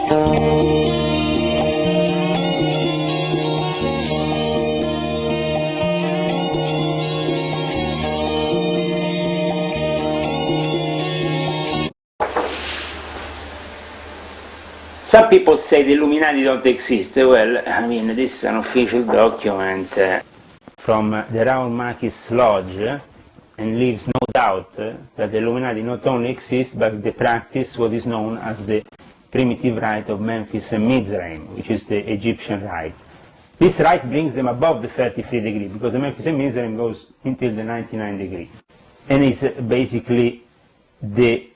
Some people say the Illuminati don't exist. Well, I mean, this is an official document from the Raoul Makis Lodge, and leaves no doubt that the Illuminati not only exist, but they practice what is known as the primitive rite of Memphis and Mizraim, which is the Egyptian rite. This rite brings them above the 33 degrees, because the Memphis and Mizraim goes until the 99 degrees. And it's basically the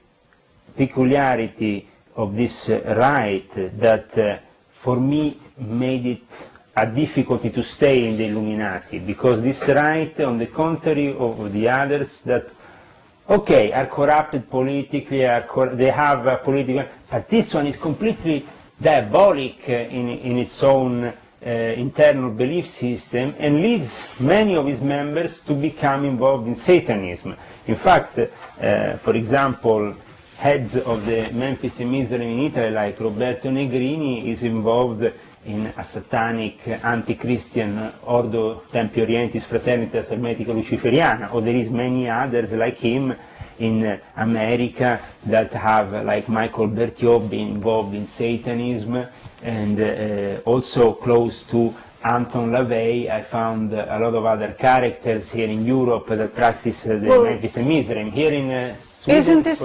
peculiarity of this rite that for me made it a difficulty to stay in the Illuminati, because this rite, on the contrary of the others that, okay, are corrupted politically, they have a political, but this one is completely diabolic in its own internal belief system, and leads many of its members to become involved in Satanism. In fact, for example, heads of the Memphis and Mizraim in Italy, like Roberto Negrini, is involved in a satanic anti-Christian Ordo Templi Orientis Fraternitas Hermetica Luciferiana, or there is many others like him in America that have, like Michael Berthiaud, been involved in Satanism, and also close to Anton LaVey, I found a lot of other characters here in Europe that practice the Memphis and Mizraim. Here in Sweden, isn't this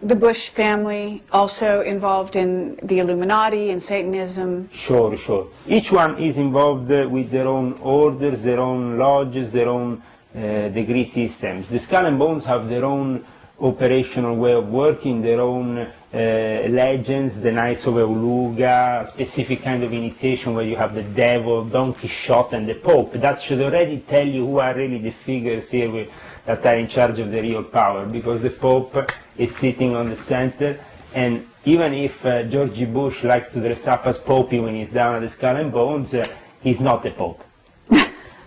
the Bush family also involved in the Illuminati and Satanism? Sure, sure. Each one is involved with their own orders, their own lodges, their own degree systems. The Skull and Bones have their own operational way of working, their own legends, the Knights of Euluga, specific kind of initiation where you have the devil, Don Quixote, and the Pope. That should already tell you who are really the figures here that are in charge of the real power, because the Pope is sitting on the center, and even if Georgie Bush likes to dress up as Popey when he's down at the Skull and Bones, he's not the Pope.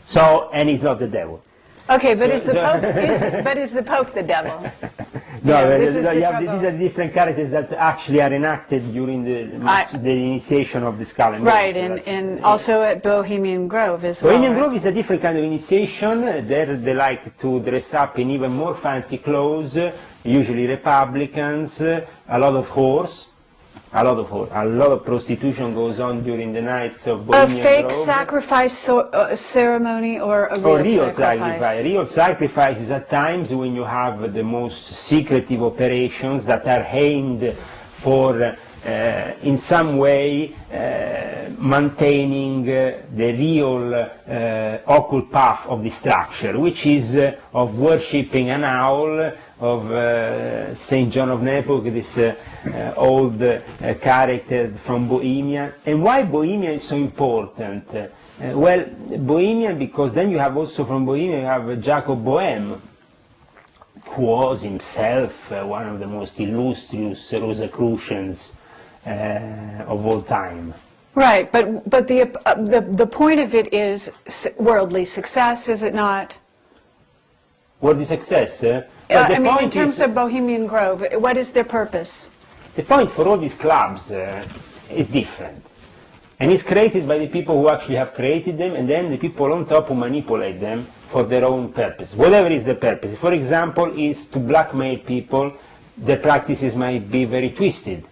So, and he's not the devil. Okay, but is the Pope the devil? No, yeah, these are different characters that actually are enacted during the initiation of the Skull and Bones. Right, and also at Bohemian Grove as well. Bohemian Grove is a different kind of initiation. There they like to dress up in even more fancy clothes, usually Republicans, a lot of whores. A lot of prostitution goes on during the nights of Bohemian Grove. A fake sacrifice ceremony or a real sacrifice? Real sacrifice is at times when you have the most secretive operations that are aimed for, in some way, maintaining the real occult path of the structure, which is of worshipping an owl, of Saint John of Nepos, this old character from Bohemia. And why Bohemia is so important? Well, Bohemia, because then you have also from Bohemia, you have Jacob Boehme, who was himself one of the most illustrious Rosicrucians of all time. Right, but the point of it is worldly success, is it not? Worldly success? I mean, in terms of Bohemian Grove, what is their purpose? The point for all these clubs is different. And it's created by the people who actually have created them, and then the people on top who manipulate them for their own purpose, whatever is the purpose. For example, is to blackmail people, their practices might be very twisted.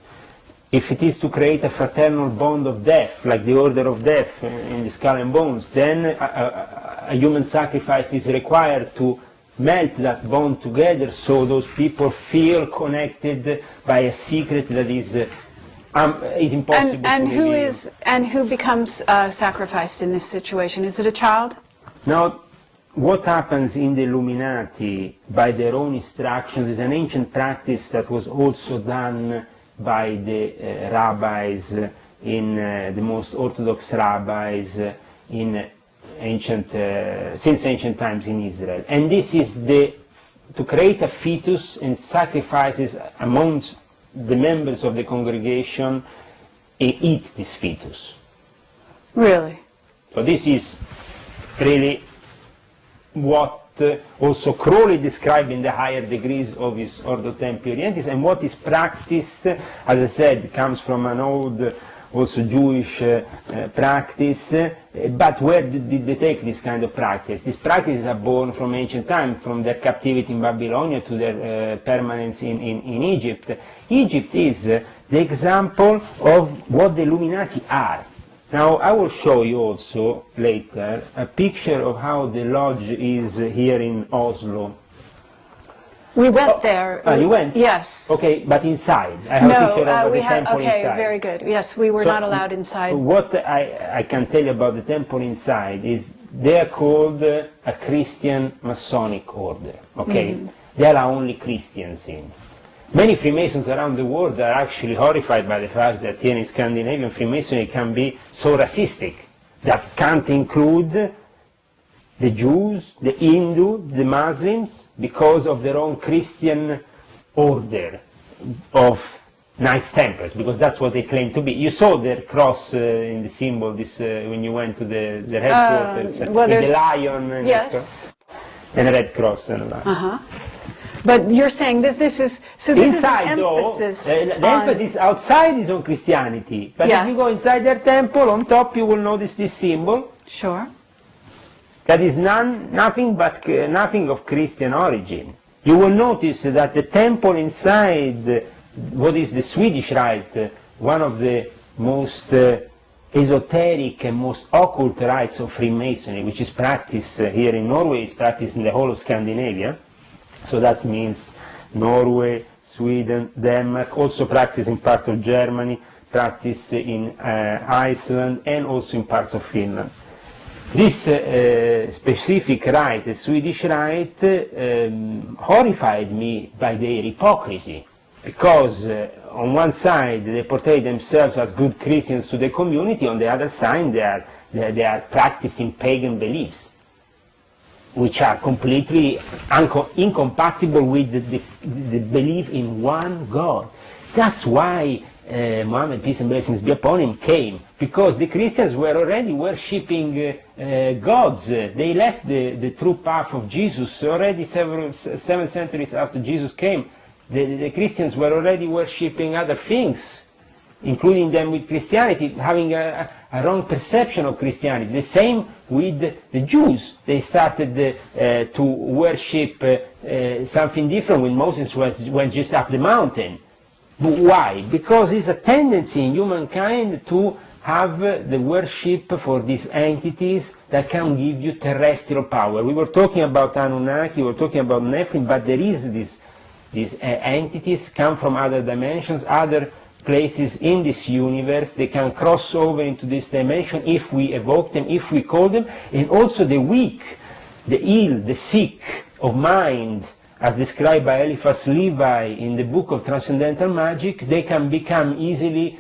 If it is to create a fraternal bond of death, like the Order of Death in the Skull and Bones, then a human sacrifice is required to melt that bond together, so those people feel connected by a secret that is impossible to reveal. And who becomes sacrificed in this situation? Is it a child? Now, what happens in the Illuminati by their own instructions is an ancient practice that was also done by the rabbis, in the most orthodox rabbis in since ancient times in Israel. And this is to create a fetus and sacrifices amongst the members of the congregation and eat this fetus. Really? So this is really what also Crowley described in the higher degrees of his Ordo Templi Orientis, and what is practiced, as I said, comes from an old also Jewish practice, but where did they take this kind of practice? These practices are born from ancient times, from their captivity in Babylonia to their permanence in Egypt. Egypt is the example of what the Illuminati are. Now I will show you also later a picture of how the lodge is here in Oslo. We went there. You went? Yes. Okay, but inside. I have a picture of the temple okay, inside. very good. Yes, we were not allowed inside. What I can tell you about the temple inside is they are called a Christian Masonic order. Okay, they are only Christians in. Many Freemasons around the world are actually horrified by the fact that here in Scandinavian Freemasonry can be so racistic, that can't include the Jews, the Hindu, the Muslims, because of their own Christian order of Knights Templars, because that's what they claim to be. You saw their cross in the symbol this when you went to their headquarters, with the lion and, yes, and a red cross and a lion. But you're saying this is so. This inside, is an emphasis. The emphasis outside is on Christianity, but if you go inside their temple, on top you will notice this symbol. Sure. That is nothing of Christian origin. You will notice that the temple inside, what is the Swedish rite, one of the most esoteric and most occult rites of Freemasonry, which is practiced here in Norway, is practiced in the whole of Scandinavia. So that means Norway, Sweden, Denmark, also practiced in part of Germany, practiced in Iceland, and also in parts of Finland. This specific rite, the Swedish rite, horrified me by their hypocrisy, because on one side they portray themselves as good Christians to the community, on the other side they are practicing pagan beliefs, which are completely incompatible with the belief in one God. That's why Muhammad, peace and blessings be upon him, came, because the Christians were already worshipping gods. They left the true path of Jesus already 7 centuries after Jesus came. The Christians were already worshipping other things, including them with Christianity, having a wrong perception of Christianity. The same with the Jews. They started to worship something different when Moses went just up the mountain. But why? Because it's a tendency in humankind to have the worship for these entities that can give you terrestrial power. We were talking about Anunnaki, we were talking about Nephilim, but there is these entities come from other dimensions, other places in this universe. They can cross over into this dimension if we evoke them, if we call them, and also the weak, the ill, the sick of mind, as described by Eliphas Levi in the book of Transcendental Magic, they can become easily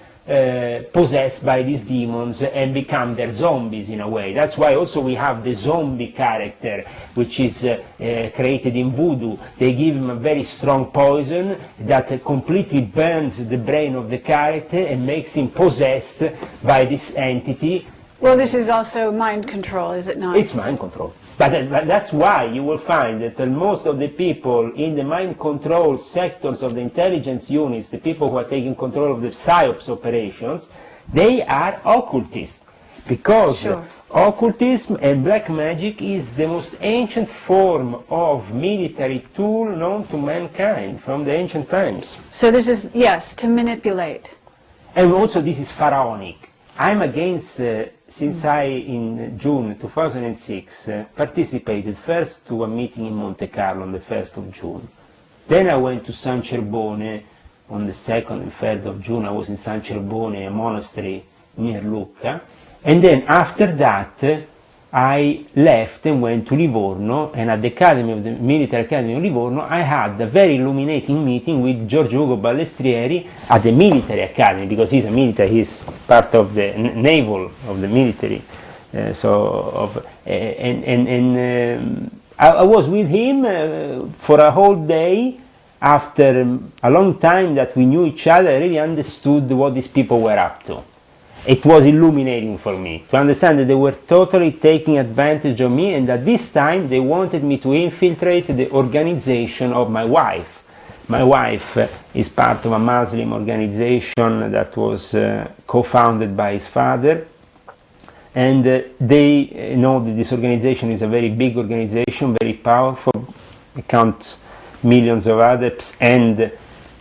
possessed by these demons and become their zombies in a way. That's why also we have the zombie character, which is created in voodoo. They give him a very strong poison that completely burns the brain of the character and makes him possessed by this entity. Well, this is also mind control, is it not? It's mind control. But that's why you will find that most of the people in the mind control sectors of the intelligence units, the people who are taking control of the PSYOPs operations, they are occultists. Because occultism and black magic is the most ancient form of military tool known to mankind from the ancient times. So this is, yes, to manipulate. And also this is pharaonic. I'm against... Since I, in June 2006, participated first to a meeting in Monte Carlo on the 1st of June. Then I went to San Cerbone on the 2nd and 3rd of June. I was in San Cerbone, a monastery near Lucca. And then after that, I left and went to Livorno, and at the Military Academy of Livorno, I had a very illuminating meeting with Giorgio Ugo Ballestrieri at the Military Academy, because he's a military, he's part of the naval of the military. I was with him for a whole day. After a long time that we knew each other, I really understood what these people were up to. it was illuminating for me to understand that they were totally taking advantage of me, and at this time they wanted me to infiltrate the organization of my wife. My wife is part of a Muslim organization that was co-founded by his father, and they know that this organization is a very big organization, very powerful, it counts millions of adepts, and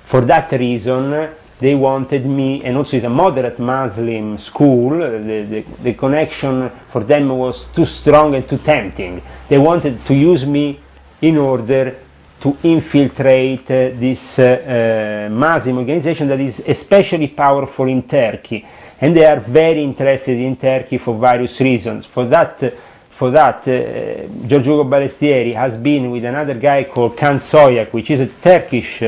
for that reason they wanted me, and also it's a moderate Muslim school, the connection for them was too strong and too tempting. They wanted to use me in order to infiltrate this Muslim organization that is especially powerful in Turkey, and they are very interested in Turkey for various reasons. For that, Giorgio Ballestieri has been with another guy called Kan Soyak, which is a Turkish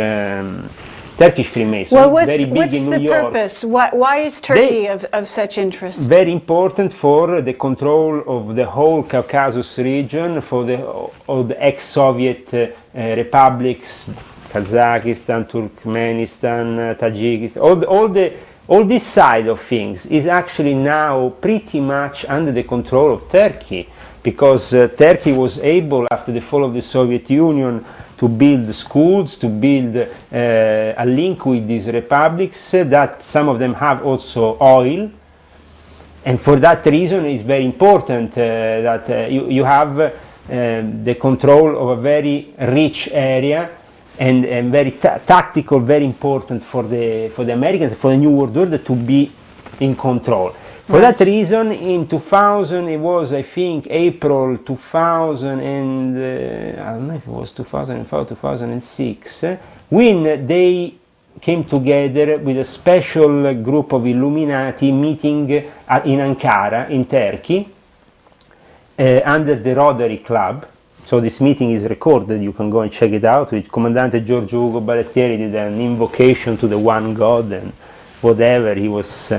Freemason, Well, very big what's in New the York. purpose? Why is Turkey of such interest? Very important for the control of the whole Caucasus region, for all the ex-Soviet republics, Kazakhstan, Turkmenistan, Tajikistan, all this side of things is actually now pretty much under the control of Turkey, because Turkey was able, after the fall of the Soviet Union, to build schools, to build a link with these republics, that some of them have also oil, and for that reason it's very important that you have the control of a very rich area, and very tactical, very important for the Americans, for the New World Order to be in control. For that reason, in 2000, it was, I think, April 2000, and I don't know if it was 2005, 2006, when they came together with a special group of Illuminati meeting in Ankara, in Turkey, under the Rotary Club. So this meeting is recorded, you can go and check it out. With Comandante Giorgio Ugo Ballestieri did an invocation to the one God and whatever. He was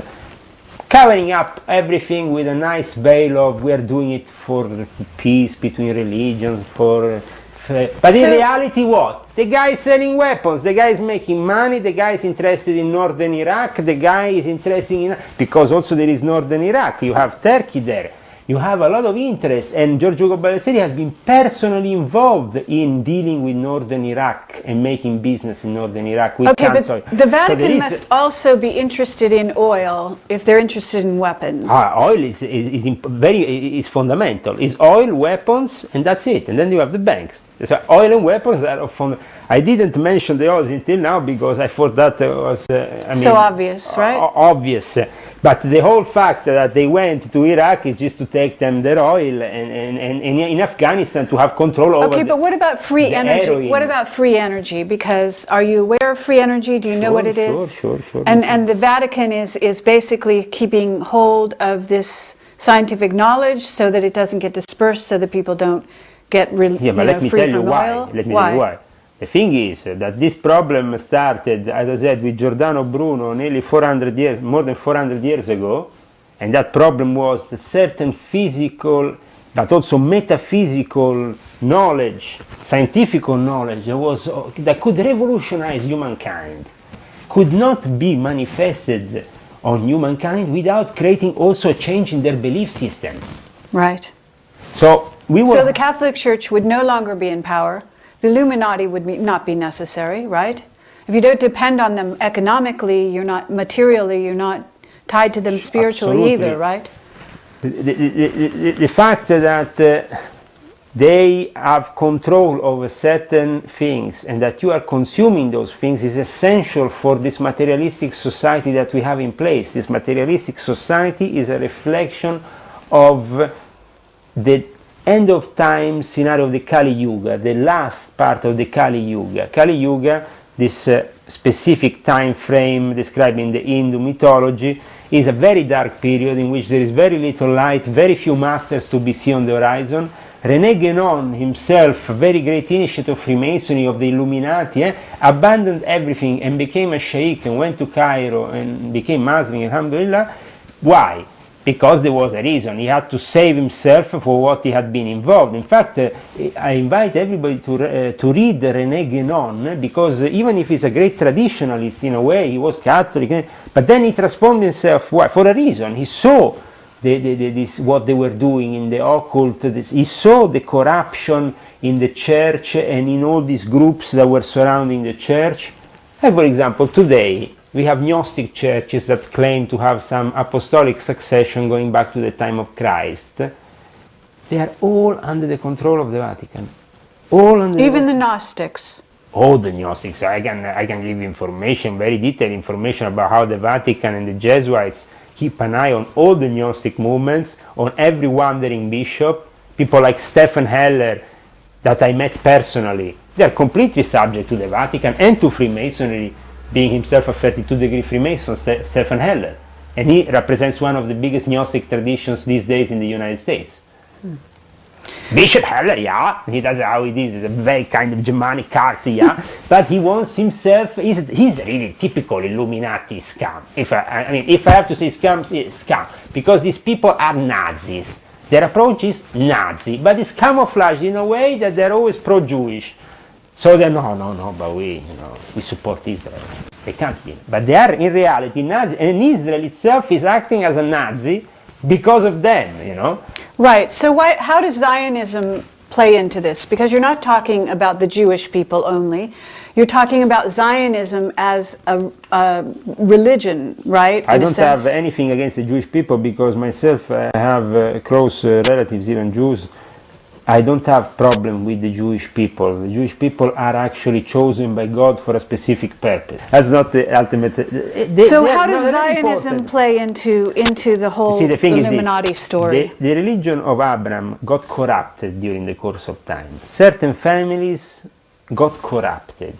covering up everything with a nice veil of, we are doing it for peace between religions, but in reality what? The guy is selling weapons, the guy is making money, the guy is interested in northern Iraq, the guy is interested in, because also there is northern Iraq, you have Turkey there. You have a lot of interest, and Giorgio Ugo Ballestieri has been personally involved in dealing with northern Iraq and making business in northern Iraq with cancer. But the Vatican must also be interested in oil if they're interested in weapons. Oil is fundamental. It's oil, weapons, and that's it. And then you have the banks. So oil and weapons are fundamental. I didn't mention the oils until now because I thought that was so obvious, right? Obvious. But the whole fact that they went to Iraq is just to take them their oil, and in Afghanistan to have control over. Okay, but what about free energy? Heroin. What about free energy? Because are you aware of free energy? Do you know what it is? Sure. And the Vatican is basically keeping hold of this scientific knowledge so that it doesn't get dispersed, so that people don't get but let me free tell you from why. oil. Let me tell you why. The thing is that this problem started, as I said, with Giordano Bruno nearly 400 years, more than 400 years ago, and that problem was that certain physical, but also metaphysical knowledge, scientific knowledge that could revolutionize humankind, could not be manifested on humankind without creating also a change in their belief system. Right. So the Catholic Church would no longer be in power. The Illuminati would not be necessary, right? If you don't depend on them economically, you're not materially, you're not tied to them spiritually either, right? The fact that they have control over certain things and that you are consuming those things is essential for this materialistic society that we have in place. This materialistic society is a reflection of the end of time scenario of the Kali Yuga, the last part of the Kali Yuga. Kali Yuga, this specific time frame described in the Hindu mythology, is a very dark period in which there is very little light, very few masters to be seen on the horizon. René Guénon himself, a very great initiate of Freemasonry, of the Illuminati, abandoned everything and became a sheikh and went to Cairo and became Muslim, alhamdulillah. Why? because there was a reason. He had to save himself for what he had been involved. In fact, I invite everybody to read René Guénon, because even if he's a great traditionalist in a way, he was Catholic, but then he transformed himself for a reason. He saw what they were doing in the occult. He saw the corruption in the church and in all these groups that were surrounding the church. And for example, today we have Gnostic churches that claim to have some apostolic succession going back to the time of Christ. They are all under the control of the Vatican. Even the Gnostics. All the Gnostics. I can give information, very detailed information about how the Vatican and the Jesuits keep an eye on all the Gnostic movements, on every wandering bishop. People like Stephen Heller, that I met personally, they are completely subject to the Vatican and to Freemasonry, being himself a 32-degree Freemason, Stephen Heller. And he represents one of the biggest Gnostic traditions these days in the United States. Bishop Heller, yeah, he does how it is. He's a very kind of Germanic character, yeah, but he wants himself, he's really typical Illuminati scum. If I have to say scum, because these people are Nazis. Their approach is Nazi, but it's camouflaged in a way that they're always pro-Jewish. So they're no, but we support Israel. They can't be. But they are in reality Nazi, and Israel itself is acting as a Nazi because of them, Right. So how does Zionism play into this? Because you're not talking about the Jewish people only. You're talking about Zionism as a religion, right? I don't have anything against the Jewish people, because myself I have close relatives, even Jews. I don't have problem with the Jewish people. The Jewish people are actually chosen by God for a specific purpose. That's not the ultimate. So how does Zionism play into the whole Illuminati story? The religion of Abraham got corrupted during the course of time. Certain families got corrupted,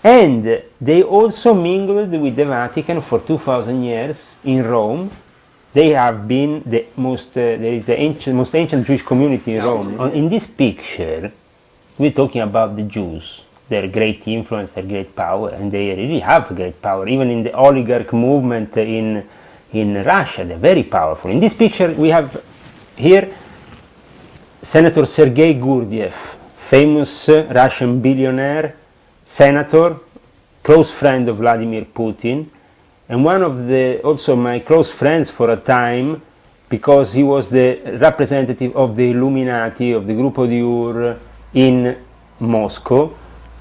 and they also mingled with the Vatican for 2,000 years in Rome. They have been the most ancient Jewish community in Rome. In this picture, we're talking about the Jews, their great influence, their great power, and they really have great power. Even in the oligarch movement in Russia, they're very powerful. In this picture, we have here Senator Sergei Gurdjieff, famous Russian billionaire, senator, close friend of Vladimir Putin, and one of also my close friends for a time, because he was the representative of the Illuminati, of the Gruppo Diur in Moscow,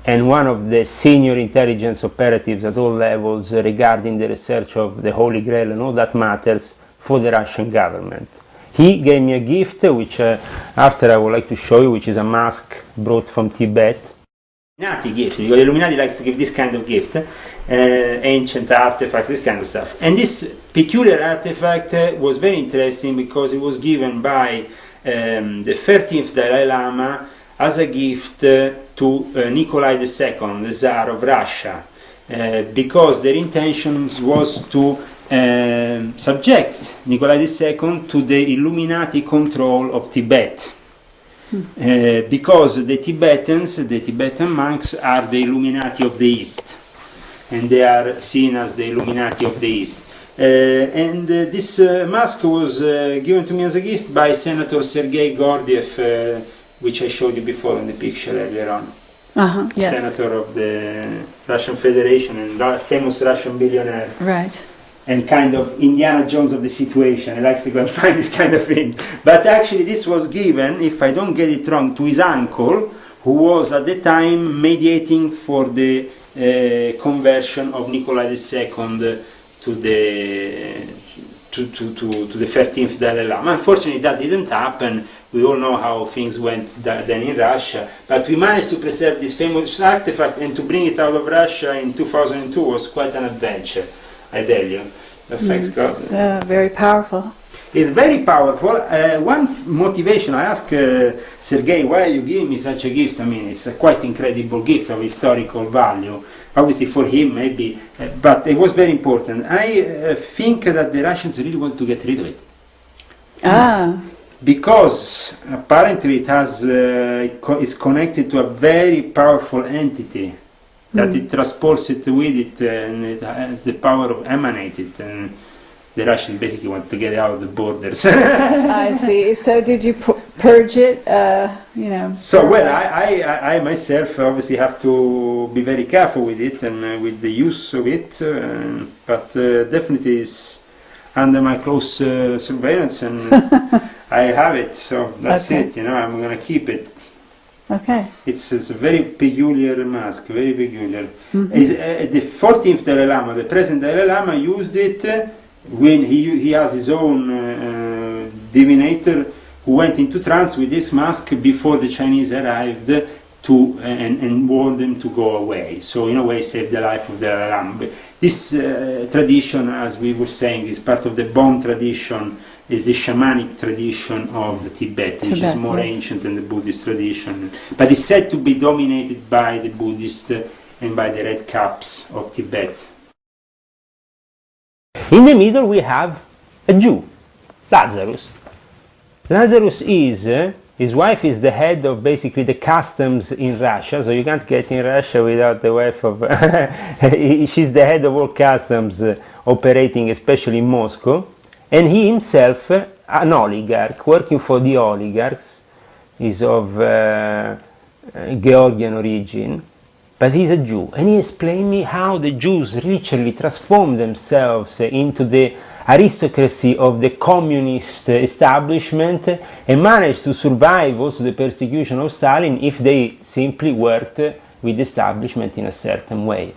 and one of the senior intelligence operatives at all levels regarding the research of the Holy Grail and all that matters for the Russian government. He gave me a gift, which after I would like to show you, which is a mask brought from Tibet. Illuminati gift, because Illuminati likes to give this kind of gift, ancient artifacts, this kind of stuff. And this peculiar artifact was very interesting because it was given by the 13th Dalai Lama as a gift to Nikolai II, the Tsar of Russia, because their intention was to subject Nikolai II to the Illuminati control of Tibet. Because the Tibetan monks are the Illuminati of the East, and they are seen as the Illuminati of the East. This mask was given to me as a gift by Senator Sergei Gurdjieff, which I showed you before in the picture earlier on. Yes. Senator of the Russian Federation and famous Russian billionaire. Right. And kind of Indiana Jones of the situation. He likes to go and find this kind of thing. But actually this was given, if I don't get it wrong, to his uncle, who was at the time mediating for the conversion of Nikolai II to the 13th Dalai Lama. Unfortunately that didn't happen. We all know how things went then in Russia, but we managed to preserve this famous artifact, and to bring it out of Russia in 2002 was quite an adventure, I tell you. Thanks God. Very powerful. It's very powerful. One motivation, I asked Sergei, why are you giving me such a gift? I mean, it's a quite incredible gift of historical value. Obviously for him maybe, but it was very important. I think that the Russians really want to get rid of it. Because apparently it has, is connected to a very powerful entity, that it transports it with it, and it has the power of emanating it. And the Russians basically want to get out of the borders. I see. So did you purge it, So, well, I myself obviously have to be very careful with it and with the use of it, but definitely is under my close surveillance, and I have it, so that's it, I'm going to keep it. Okay. It's a very peculiar mask, very peculiar. The 14th Dalai Lama, the present Dalai Lama, used it when he has his own divinator who went into trance with this mask before the Chinese arrived and warned them to go away. So in a way saved the life of the Dalai Lama. This tradition, as we were saying, is part of the Bon tradition, is the shamanic tradition of Tibet, which is more ancient than the Buddhist tradition. But it's said to be dominated by the Buddhists and by the Red Caps of Tibet. In the middle we have a Jew, Lazarus. Lazarus is, his wife is the head of basically the customs in Russia, so you can't get in Russia without the wife of, she's the head of all customs operating especially in Moscow, and he himself, an oligarch, working for the oligarchs, is of Georgian origin, but he's a Jew, and he explained me how the Jews literally transformed themselves into the aristocracy of the communist establishment and managed to survive also the persecution of Stalin if they simply worked with the establishment in a certain way.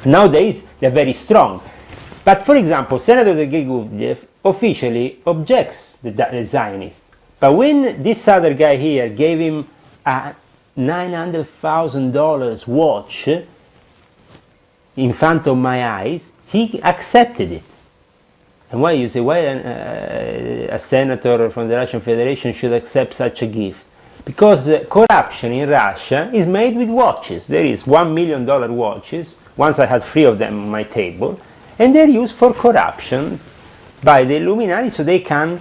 Nowadays they're very strong, but for example Senator Sergei Gurdjieff officially objects the Zionists, but when this other guy here gave him a $900,000 watch in front of my eyes, he accepted it. And why, you say, why a senator from the Russian Federation should accept such a gift? Because corruption in Russia is made with watches. There is $1 million watches. Once I had 3 of them on my table, and they're used for corruption by the Illuminati, so they can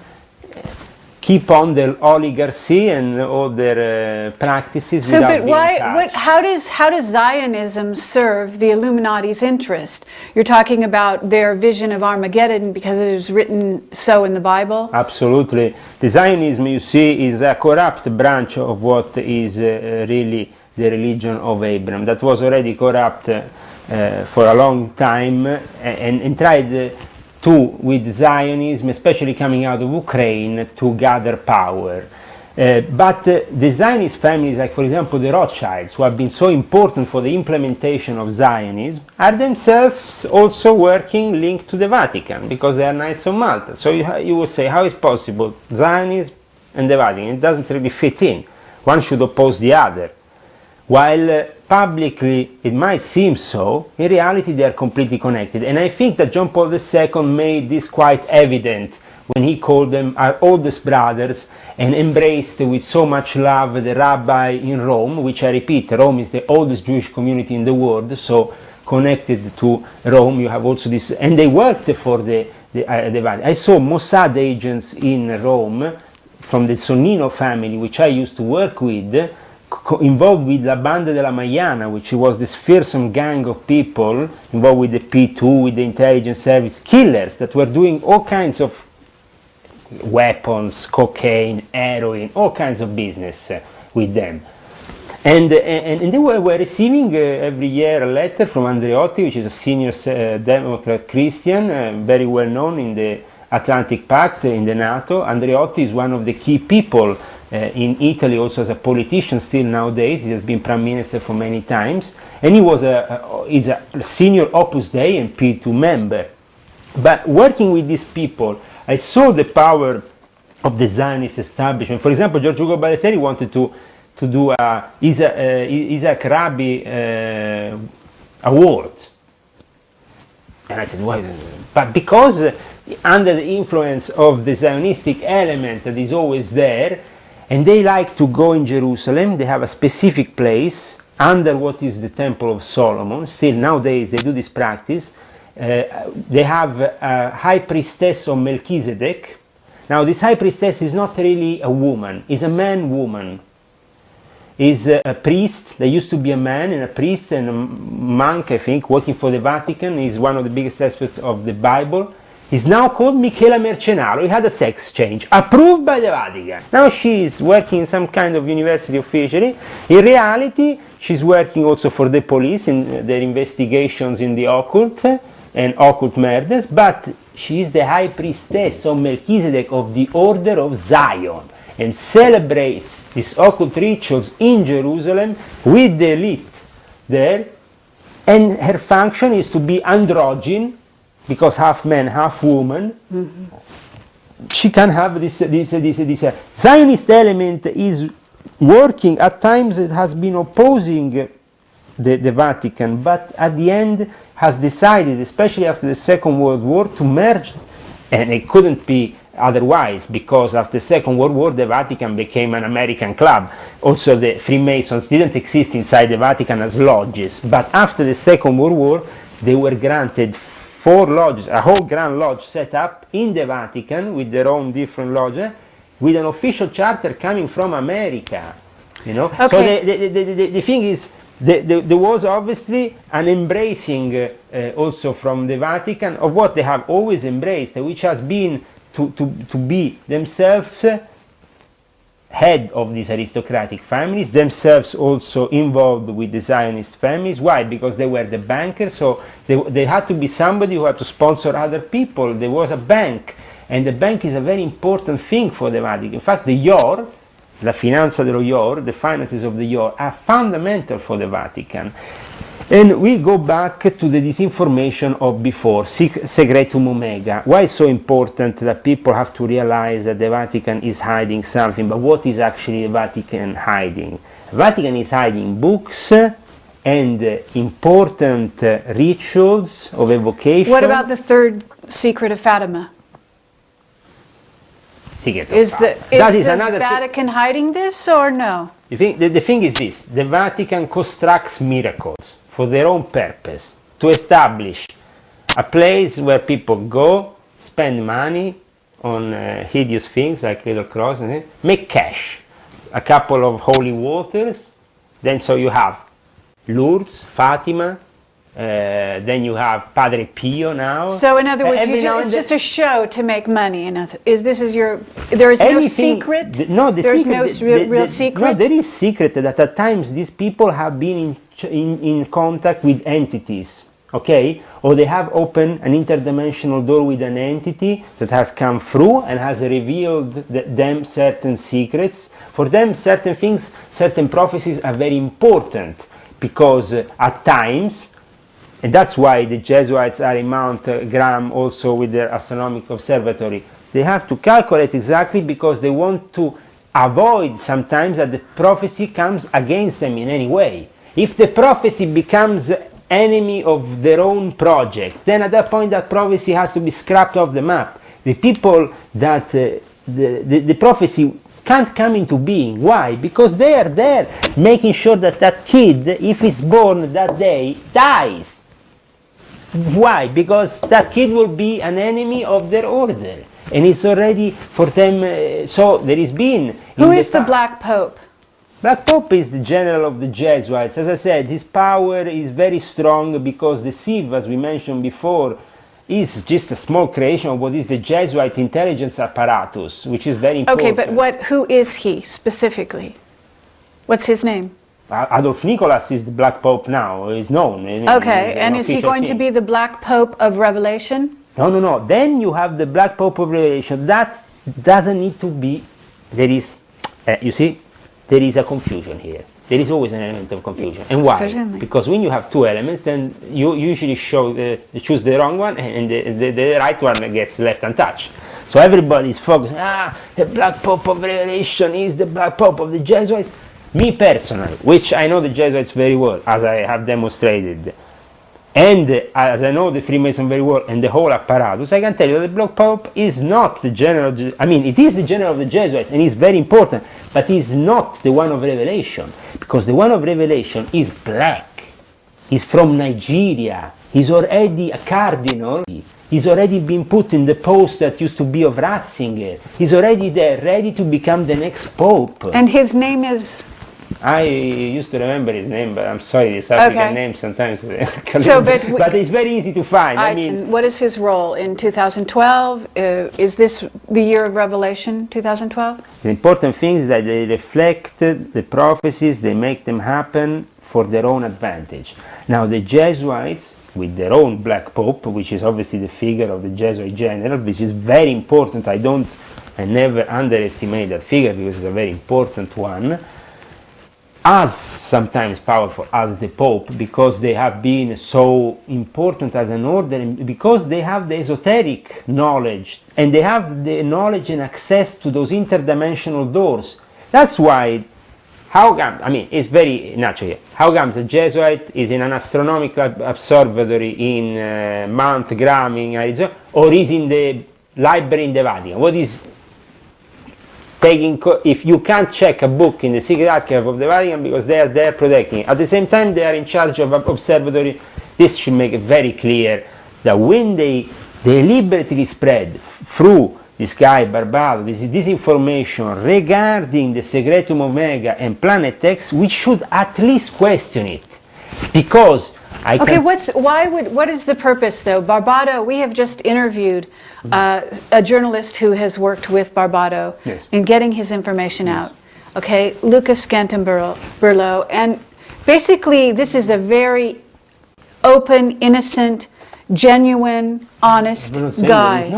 keep on their oligarchy and all their practices. So, but how does Zionism serve the Illuminati's interest? You're talking about their vision of Armageddon because it is written so in the Bible? Absolutely. The Zionism, you see, is a corrupt branch of what is really the religion of Abraham. That was already corrupt for a long time and tried with Zionism, especially coming out of Ukraine, to gather power. But the Zionist families, like for example the Rothschilds, who have been so important for the implementation of Zionism, are themselves also working linked to the Vatican, because they are Knights of Malta. So you will say, how is possible Zionism and the Vatican? It doesn't really fit in. One should oppose the other. While publicly it might seem so, in reality they are completely connected. And I think that John Paul II made this quite evident when he called them our oldest brothers and embraced with so much love the rabbi in Rome, which I repeat, Rome is the oldest Jewish community in the world, so connected to Rome you have also this, and they worked for the Vatican. I saw Mossad agents in Rome from the Sonnino family, which I used to work with, involved with La Banda della Maiana, which was this fearsome gang of people involved with the P2, with the intelligence service, killers that were doing all kinds of weapons, cocaine, heroin, all kinds of business with them. And they were receiving every year a letter from Andreotti, which is a senior Democrat Christian, very well known in the Atlantic Pact, in the NATO. Andreotti is one of the key people in Italy, also as a politician still nowadays. He has been prime minister for many times, and he was is a senior Opus Dei and P2 member. But working with these people, I saw the power of the Zionist establishment. For example, George Ugo Ballesteri wanted to do a Isaac Rabbi award, and I said, why? But because under the influence of the Zionistic element that is always there, and they like to go in Jerusalem, they have a specific place under what is the Temple of Solomon. Still nowadays they do this practice. They have a high priestess of Melchizedek. Now this high priestess is not really a woman, is a man-woman. Is a priest. There used to be a man and a priest and a monk, I think, working for the Vatican. Is one of the biggest experts of the Bible. is now called Michela Mercenaro. He had a sex change, approved by the Vatican. Now she is working in some kind of university officially. In reality, she's working also for the police in their investigations in the occult and occult murders, but she is the high priestess of Melchizedek of the Order of Zion and celebrates these occult rituals in Jerusalem with the elite there, and her function is to be androgyne, because half man, half woman. She can have this Zionist element is working. At times it has been opposing the Vatican, but at the end has decided, especially after the Second World War, to merge, and it couldn't be otherwise, because after the Second World War the Vatican became an American club. Also the Freemasons didn't exist inside the Vatican as lodges, but after the Second World War they were granted 4 lodges, a whole Grand Lodge set up in the Vatican with their own different lodges, with an official charter coming from America, you know. Okay. So the thing is, there was obviously an embracing also from the Vatican of what they have always embraced, which has been to be themselves head of these aristocratic families, themselves also involved with the Zionist families. Why? Because they were the bankers, so they had to be somebody who had to sponsor other people. There was a bank, and the bank is a very important thing for the Vatican. In fact, the IOR, la finanza dello IOR, the finances of the IOR, are fundamental for the Vatican. And we go back to the disinformation of before, Segretum Omega. Why it's so important that people have to realize that the Vatican is hiding something, but what is actually the Vatican hiding? The Vatican is hiding books and important rituals of evocation. What about the third secret of Fatima? Is the Vatican hiding this or no? The thing is this: the Vatican constructs miracles for their own purpose, to establish a place where people go, spend money on hideous things like little crosses, make cash, a couple of holy waters, then so you have Lourdes, Fatima, then you have Padre Pio now. So in other words, it's just a show to make money. There is no secret? There's no real secret? No, there is secret that at times these people have been in contact with entities, okay? Or they have opened an interdimensional door with an entity that has come through and has revealed them certain secrets. For them, certain things, certain prophecies are very important, because at times, and that's why the Jesuits are in Mount Graham also with their astronomical observatory, they have to calculate exactly, because they want to avoid sometimes that the prophecy comes against them in any way. If the prophecy becomes enemy of their own project, then at that point that prophecy has to be scrapped off the map. The people that the prophecy can't come into being. Why? Because they are there making sure that that kid, if it's born that day, dies. Why? Because that kid will be an enemy of their order, and it's already for them. So there is been. Who is the Black Pope? Black Pope is the general of the Jesuits. As I said, his power is very strong, because the sieve, as we mentioned before, is just a small creation of what is the Jesuit intelligence apparatus, which is very important. Okay, but who is he specifically? What's his name? Adolf Nicholas is the Black Pope now, is known. Okay, and is he going to be the Black Pope of Revelation? No. Then you have the Black Pope of Revelation. That doesn't need to be. There is, you see, there is a confusion here. There is always an element of confusion. And why? Certainly. Because when you have two elements, then you usually choose the wrong one, and the right one gets left untouched. So everybody is focused, the Black Pope of Revelation is the Black Pope of the Jesuits. Me personally, which I know the Jesuits very well, as I have demonstrated, and as I know the Freemason very well, and the whole apparatus, I can tell you that the Black Pope is not the general, it is the general of the Jesuits, and he's very important, but he's not the one of Revelation, because the one of Revelation is black. He's from Nigeria. He's already a cardinal. He's already been put in the post that used to be of Ratzinger. He's already there, ready to become the next Pope. And his name is? I used to remember his name, but I'm sorry, this African name sometimes. So, but it's very easy to find. I mean, what is his role in 2012? Is this the year of Revelation, 2012? The important thing is that they reflect the prophecies, they make them happen for their own advantage. Now, the Jesuits, with their own Black Pope, which is obviously the figure of the Jesuit general, which is very important. I never underestimate that figure because it's a very important one, as sometimes powerful as the Pope, because they have been so important as an order, and because they have the esoteric knowledge and they have the knowledge and access to those interdimensional doors. That's why, it's very natural. How comes a Jesuit is in an astronomical observatory in Mount Graham in Arizona, or is in the library in the Vatican? What is if you can't check a book in the secret archive of the Vatican because they are there protecting it. At the same time, they are in charge of observatory. This should make it very clear that when they deliberately spread through this guy Barbado this information regarding the Secretum Omega and Planet X, we should at least question it, because what is the purpose though? Barbado, we have just interviewed a journalist who has worked with Barbado in getting his information out. Okay, Lucas Scantamburlo, and basically this is a very open, innocent, genuine, honest guy.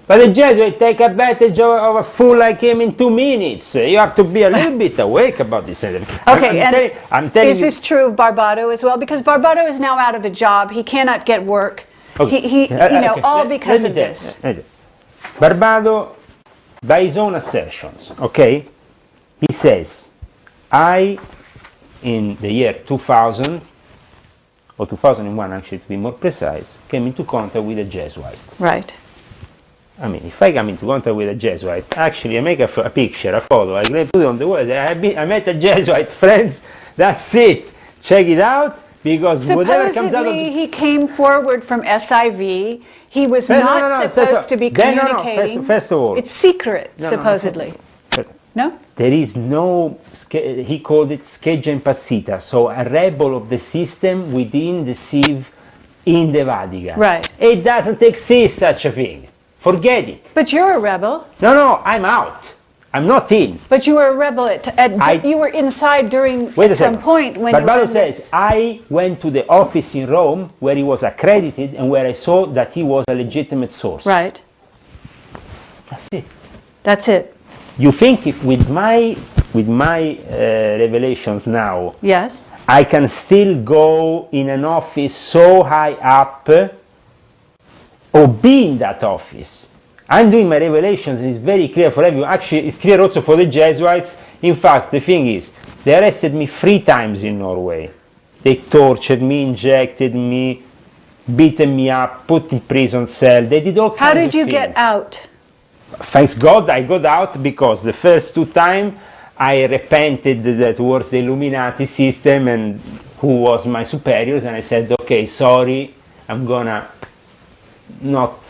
But the Jesuits take advantage of a fool like him in 2 minutes. You have to be a little bit awake about this. Okay, I'm telling is this true of Barbado as well? Because Barbado is now out of a job. He cannot get work. Okay. All because of this. Barbado, by his own assertions, okay, he says, in the year 2000, or 2001 actually to be more precise, came into contact with a Jesuit. Right. If I come into contact with a Jesuit, actually I make a picture, a photo, I put it on the wall, I met a Jesuit, friends, that's it, check it out, because whatever comes out of he came forward from SIV, he was not supposed to be communicating. First of all, it's secret, supposedly. No? There is no, he called it scheggia impazzita, so a rebel of the system within the sieve in the Vatican. Right. It doesn't exist such a thing. Forget it. But you're a rebel. No, I'm out. I'm not in. But you were a rebel. You were inside during at some point when Barbado says, I went to the office in Rome where he was accredited and where I saw that he was a legitimate source. Right. That's it. That's it. You think if with my revelations now, yes, I can still go in an office so high up, or be in that office. I'm doing my revelations and it's very clear for everyone. Actually, it's clear also for the Jesuits. In fact, the thing is, they arrested me 3 times in Norway. They tortured me, injected me, beaten me up, put in prison cell. They did all kinds of things. How did you get out? Thanks God I got out because the first 2 times I repented towards the Illuminati system and who was my superiors, and I said, okay, sorry, I'm gonna not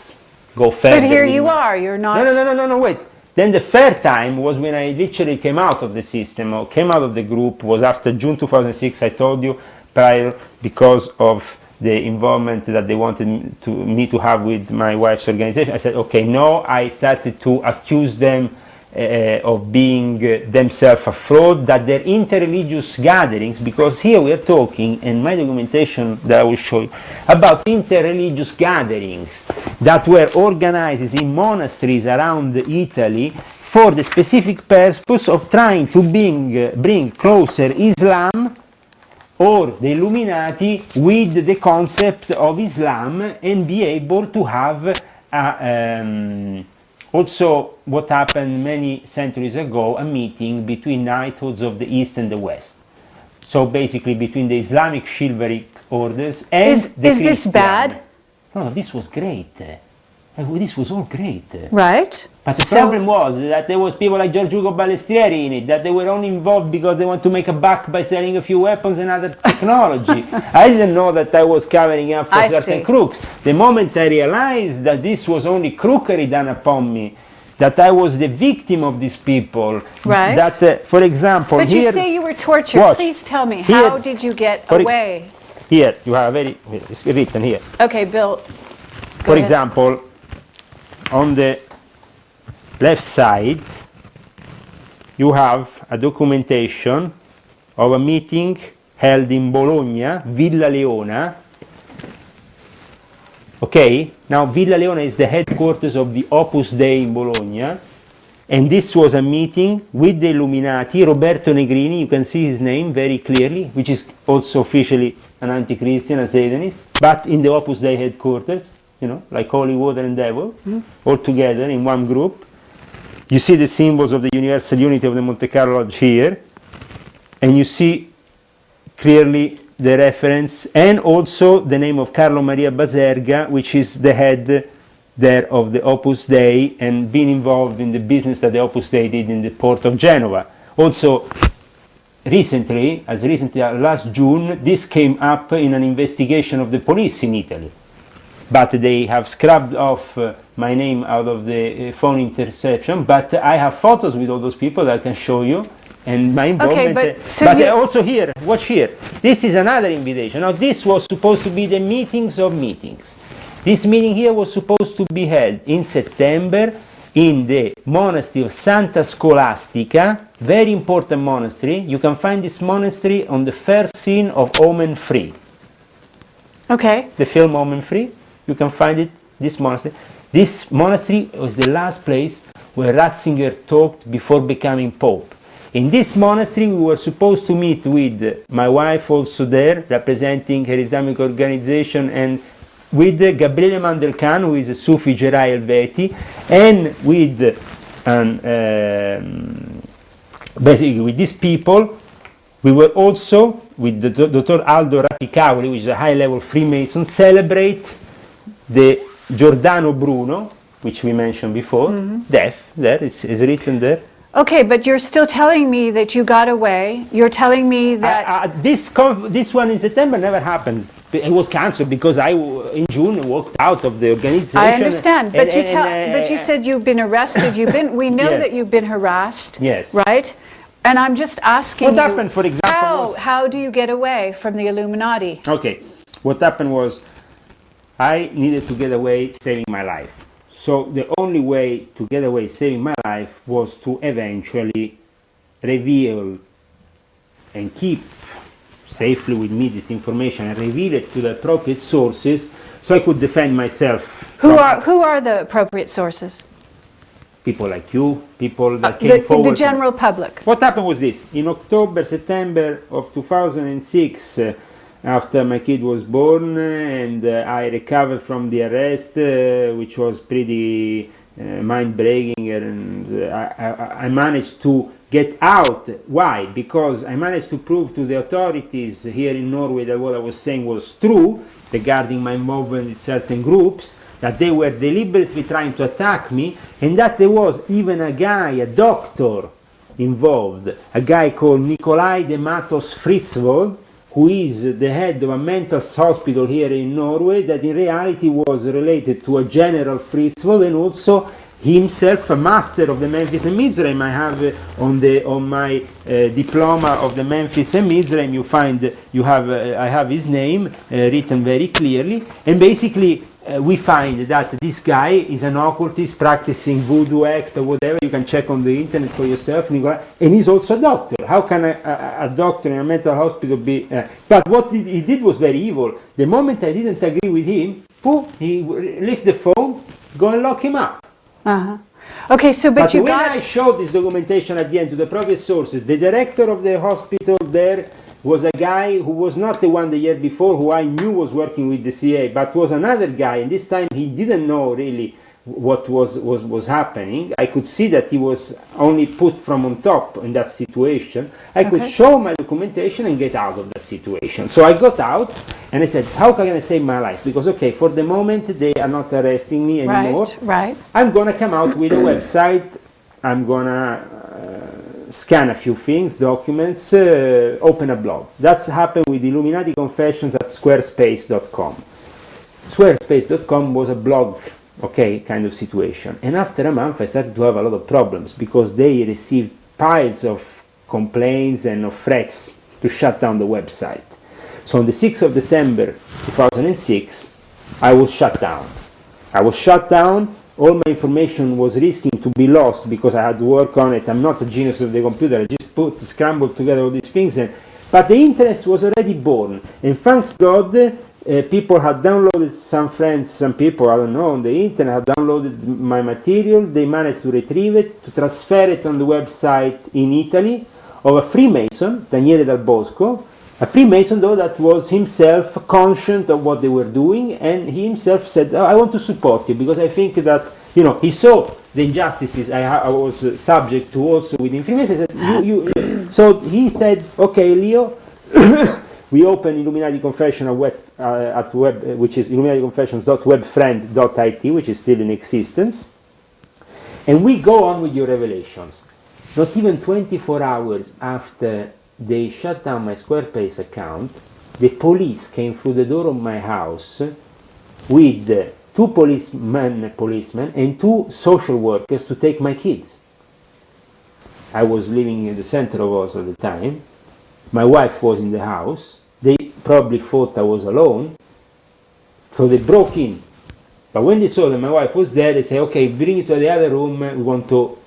go further. But here you are, you're not. No, wait. Then the 3rd time was when I literally came out of the system, or came out of the group, was after June 2006, I told you, prior, because of the involvement that they wanted me to have with my wife's organization. I said, okay, no, I started to accuse them of being themselves a fraud, that their interreligious gatherings, because here we are talking, in my documentation that I will show you, about interreligious gatherings that were organized in monasteries around Italy for the specific purpose of trying to bring closer Islam or the Illuminati with the concept of Islam and be able to have also what happened many centuries ago, a meeting between knighthoods of the East and the West. So basically between the Islamic chivalric orders and the Christian. Is this bad? No, this was great. This was all great. Right. But the problem was that there was people like Giorgio Balestrieri in it, that they were only involved because they want to make a buck by selling a few weapons and other technology. I didn't know that I was covering up for certain crooks. The moment I realized that this was only crookery done upon me, that I was the victim of these people. Right. That, for example, But here, you say you were tortured. Watch. Please tell me, Here. how did you get For away? here you have it's written here. Okay, Bill. For ahead. example, on the left side, you have a documentation of a meeting held in Bologna, Villa Leona. Okay, now Villa Leona is the headquarters of the Opus Dei in Bologna, and this was a meeting with the Illuminati. Roberto Negrini, you can see his name very clearly, which is also officially an anti-Christian, a Satanist, but in the Opus Dei headquarters, you know, like Holy Water and Devil, all together in one group. You see the symbols of the universal unity of the Monte Carlo Lodge here, and you see clearly the reference, and also the name of Carlo Maria Baserga, which is the head there of the Opus Dei, and been involved in the business that the Opus Dei did in the port of Genova. Also, recently, as recently as last June, this came up in an investigation of the police in Italy. But they have scrubbed off my name out of the phone interception, but I have photos with all those people that I can show you. And my involvement, Okay, but also here, watch here. This is another invitation. Now, this was supposed to be the meetings of meetings. This meeting here was supposed to be held in September in the monastery of Santa Scholastica, very important monastery. You can find this monastery on the first scene of Omen Free. Okay. The film Omen Free, you can find it, this monastery. This monastery was the last place where Ratzinger talked before becoming Pope. In this monastery, we were supposed to meet with my wife also there, representing her Islamic organization, and with Gabriele Mandelkhan, who is a Sufi Gerai Helveti, and with basically with these people. We were also, with the Dr. Aldo Rapicavoli, which is a high-level Freemason, celebrate the Giordano Bruno, which we mentioned before, death, there, it's written there. Okay, but you're still telling me that you got away. You're telling me that... This one in September never happened. It was cancelled because I, in June, walked out of the organization. I understand, but you said you've been arrested. We know Yes. that you've been harassed, Yes. right? And I'm just asking What you, happened, for example, how do you get away from the Illuminati? Okay, what happened was I needed to get away saving my life. So the only way to get away saving my life was to eventually reveal and keep safely with me this information and reveal it to the appropriate sources so I could defend myself. Who are the appropriate sources? People like you, people that came forward. The general public. What happened was this. In October, September of 2006, after my kid was born and I recovered from the arrest, which was pretty mind-breaking, and I managed to get out. Why? Because I managed to prove to the authorities here in Norway that what I was saying was true regarding my involvement in certain groups, that they were deliberately trying to attack me, and that there was even a guy, a doctor, involved, a guy called Nikolai de Matos Fritzvold, who is the head of a mental hospital here in Norway, that in reality was related to a General Fritzvold, and also himself a master of the Memphis and Mizraim. I have on my diploma of the Memphis and Mizraim, I have his name written very clearly, and basically we find that this guy is an occultist practicing voodoo, expert, whatever. You can check on the internet for yourself, Nicola, and he's also a doctor. How can a doctor in a mental hospital be? But what he did was very evil. The moment I didn't agree with him, he lift the phone, go and lock him up. Okay, so but you when got... I showed this documentation at the end to the appropriate sources, the director of the hospital there was a guy who was not the one the year before, who I knew was working with the CIA, but was another guy, and this time he didn't know really what was happening. I could see that he was only put from on top in that situation. I could show my documentation and get out of that situation. So I got out, and I said, how can I save my life? Because, okay, for the moment they are not arresting me anymore. Right. I'm going to come out with a website. I'm going to scan a few things, documents, open a blog. That's happened with Illuminati Confessions at squarespace.com. Squarespace.com was a blog okay, kind of situation. And after a month I started to have a lot of problems because they received piles of complaints and of threats to shut down the website. So on the 6th of December 2006, I was shut down. All my information was risking to be lost because I had to work on it. I'm not a genius of the computer. I just scrambled together all these things. But the interest was already born. And thanks God, people had downloaded, some people, I don't know, on the internet had downloaded my material. They managed to retrieve it, to transfer it on the website in Italy of a Freemason, Daniele Dal Bosco, a Freemason though that was himself conscious of what they were doing, and he himself said, I want to support you because I think that, he saw the injustices I was subject to also within Freemasons. So he said, okay, Leo, we open Illuminati Confession at web, which is illuminaticonfessions.webfriend.it, which is still in existence, and we go on with your revelations. Not even 24 hours after they shut down my Squarespace account, the police came through the door of my house with two policemen and two social workers to take my kids. I was living in the center of Oslo at the time. My wife was in the house. They probably thought I was alone, so they broke in. But when they saw that my wife was there, they said, okay, bring it to the other room. We want to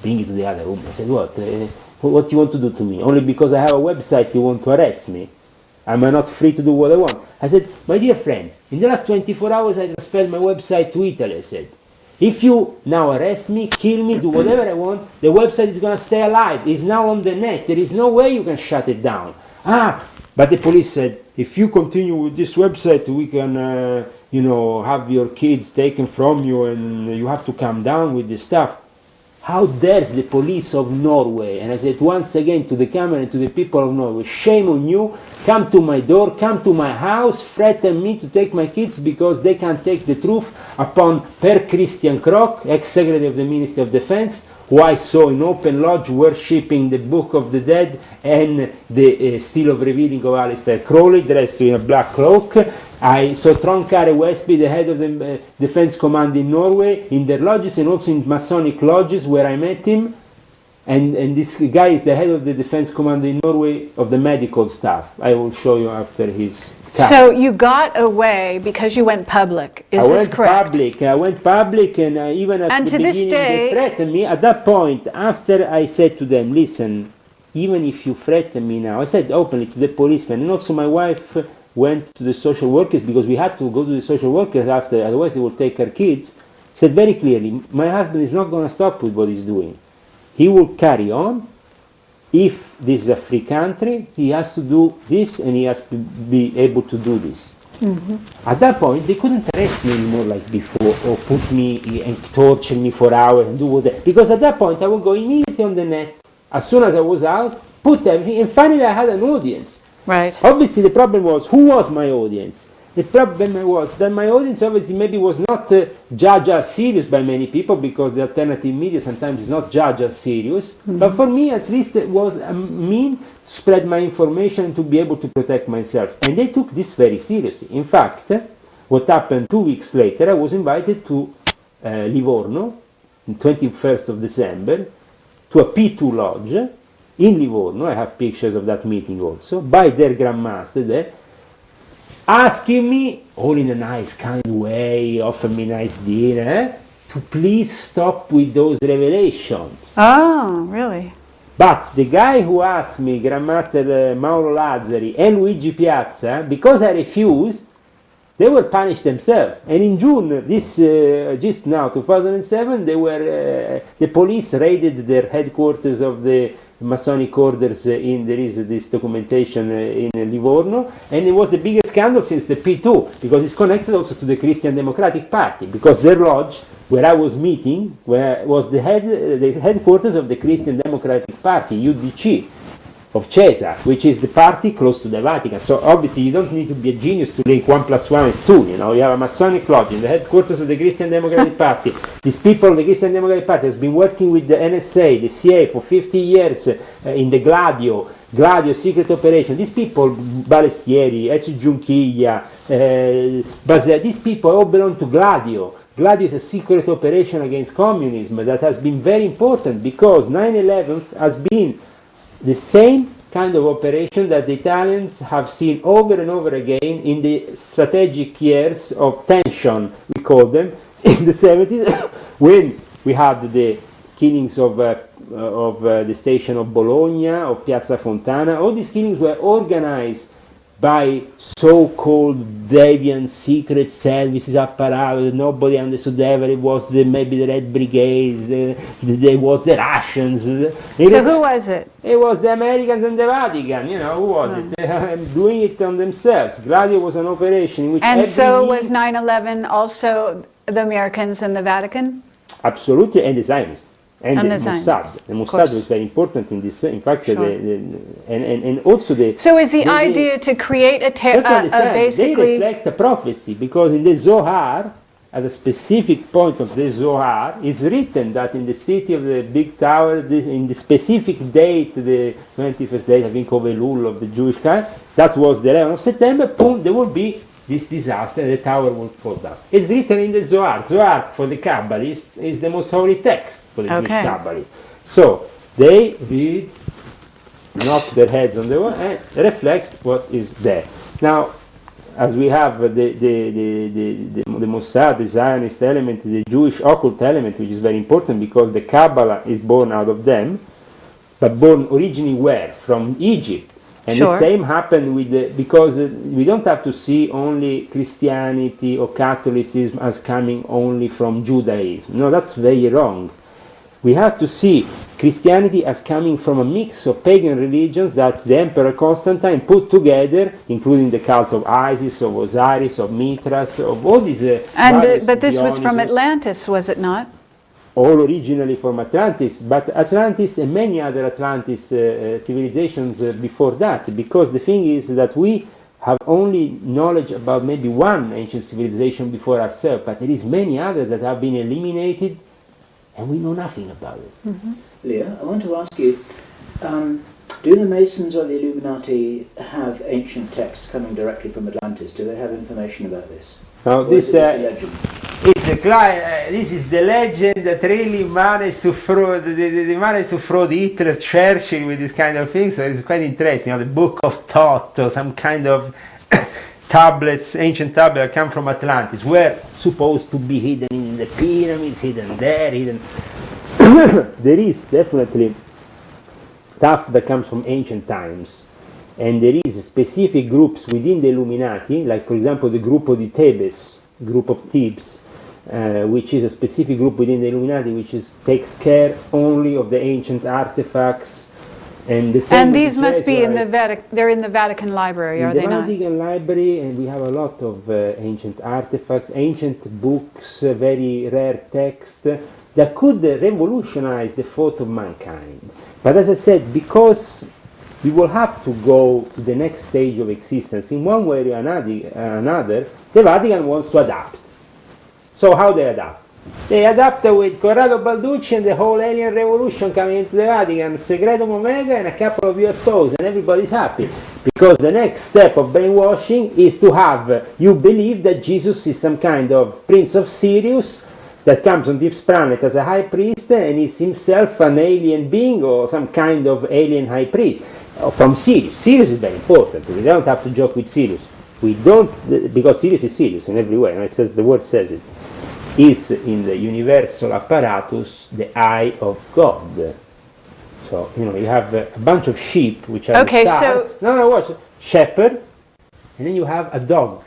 bring it to the other room. I said, what do you want to do to me? Only because I have a website you want to arrest me? Am I not free to do what I want? I said, my dear friends, in the last 24 hours I transferred my website to Italy. I said, if you now arrest me, kill me, do whatever I want, the website is going to stay alive. It's now on the net. There is no way you can shut it down. But the police said, if you continue with this website, we can, have your kids taken from you and you have to come down with this stuff. How dares the police of Norway? And I said once again to the camera and to the people of Norway, shame on you, come to my door, come to my house, threaten me to take my kids because they can't take the truth upon Per Christian Krok, ex-secretary of the Ministry of Defense, who I saw in open lodge worshipping the Book of the Dead and the Steel of Revealing of Aleister Crowley, dressed in a black cloak. I saw Trond Kare Westby, the head of the Defense Command in Norway, in their lodges and also in Masonic lodges where I met him. And this guy is the head of the Defense Command in Norway of the medical staff. I will show you after his cut. So you got away because you went public. Is this correct? I went public and even at the beginning they threatened me. At that point, after I said to them, listen, even if you threaten me now, I said openly to the policemen, and also my wife went to the social workers because we had to go to the social workers after, otherwise they would take her kids, said very clearly, my husband is not going to stop with what he's doing. He will carry on. If this is a free country, he has to do this and he has to be able to do this. Mm-hmm. At that point, they couldn't arrest me anymore like before or put me and torture me for hours and do whatever. Because at that point, I would go immediately on the net. As soon as I was out, put everything, and finally I had an audience. Right. Obviously, the problem was, who was my audience? The problem was that my audience obviously maybe was not judged as serious by many people because the alternative media sometimes is not judged as serious. Mm-hmm. But for me, at least, it was a mean to spread my information and to be able to protect myself. And they took this very seriously. In fact, what happened 2 weeks later, I was invited to Livorno, on 21st of December, to a P2 lodge in Livorno. I have pictures of that meeting also, by their Grand Master there, asking me, all in a nice kind way, offer me nice dinner, to please stop with those revelations. Oh, really? But the guy who asked me, Grandmaster Mauro Lazzari and Luigi Piazza, because I refused, they were punished themselves. And in June, just now, 2007, the police raided their headquarters of the Masonic orders. There is this documentation in Livorno, and it was the biggest scandal since the P2, because it's connected also to the Christian Democratic Party, because their lodge, where I was meeting, was the headquarters of the Christian Democratic Party, UDC, of Caesar, which is the party close to the Vatican. So obviously you don't need to be a genius to link 1 + 1 is 2, you have a Masonic lodge in the headquarters of the Christian Democratic Party. These people of the Christian Democratic Party has been working with the NSA, the CIA for 50 years in the Gladio secret operation. These people, Balestieri, Ezio Giunchiglia, these people all belong to Gladio. Gladio is a secret operation against communism that has been very important because 9/11 has been the same kind of operation that the Italians have seen over and over again in the strategic years of tension, we call them, in the 70s, when we had the killings of the station of Bologna, of Piazza Fontana. All these killings were organized by so-called deviant secret services apparatus. Nobody understood ever. It was maybe the Red Brigades, there was the Russians. So who was it? It was the Americans and the Vatican, who was it? Doing it on themselves. Gladio was an operation in which And so was 9/11 also the Americans and the Vatican? Absolutely, and the Zionists. And the Zionists, Mossad. The Mossad was very important in this. In fact, sure. and also the. So is the idea to create basically? They reflect a prophecy because in the Zohar, at a specific point of the Zohar, is written that in the city of the big tower, in the specific date, the 21st date, I think, of Elul of the Jewish calendar, that was the 11th of September. Boom, there will be this disaster, the tower will fall down. It's written in the Zohar. Zohar, for the Kabbalists, is the most holy text for the Jewish Kabbalists. So they read, knock their heads on the wall, and reflect what is there. Now, as we have the Mossad, the Zionist element, the Jewish occult element, which is very important because the Kabbalah is born out of them, but born originally where? From Egypt. And the same happened with because we don't have to see only Christianity or Catholicism as coming only from Judaism. No, that's very wrong. We have to see Christianity as coming from a mix of pagan religions that the Emperor Constantine put together, including the cult of Isis, of Osiris, of Mithras, of all these. But this was from Atlantis, was it not? All originally from Atlantis, but Atlantis and many other Atlantis civilizations before that, because the thing is that we have only knowledge about maybe one ancient civilization before ourselves, but there is many others that have been eliminated and we know nothing about it. Mm-hmm. Leo, I want to ask you, do the Masons or the Illuminati have ancient texts coming directly from Atlantis? Do they have information about this? Now, this is the legend that really managed to fraud. They managed to fraud Hitler, Churchill with this kind of thing. So it's quite interesting. The Book of Thoth or some kind of tablets, ancient tablets that come from Atlantis, were supposed to be hidden in the pyramids, hidden there, hidden. There is definitely stuff that comes from ancient times. And there is specific groups within the Illuminati, like for example the Gruppo di Thebes, group of Thebes, which is a specific group within the Illuminati which takes care only of the ancient artifacts. And these must be in the Vatican. They're in the Vatican Library, are they not? In the Vatican Library, and we have a lot of ancient artifacts, ancient books, very rare texts that could revolutionize the thought of mankind. But as I said, because we will have to go to the next stage of existence in one way or another, the Vatican wants to adapt. So how they adapt? They adapt with Corrado Balducci and the whole alien revolution coming into the Vatican, Secretum Omega and a couple of UFOs, and everybody's happy. Because the next step of brainwashing is to have you believe that Jesus is some kind of Prince of Sirius that comes on this planet as a high priest and is himself an alien being or some kind of alien high priest. From Sirius. Sirius is very important. We don't have to joke with Sirius. We don't, because Sirius is Sirius in every way, and it says, the word says it. Is in the universal apparatus the eye of God. So, you have a bunch of sheep, which are the stars. Watch. Shepherd, and then you have a dog.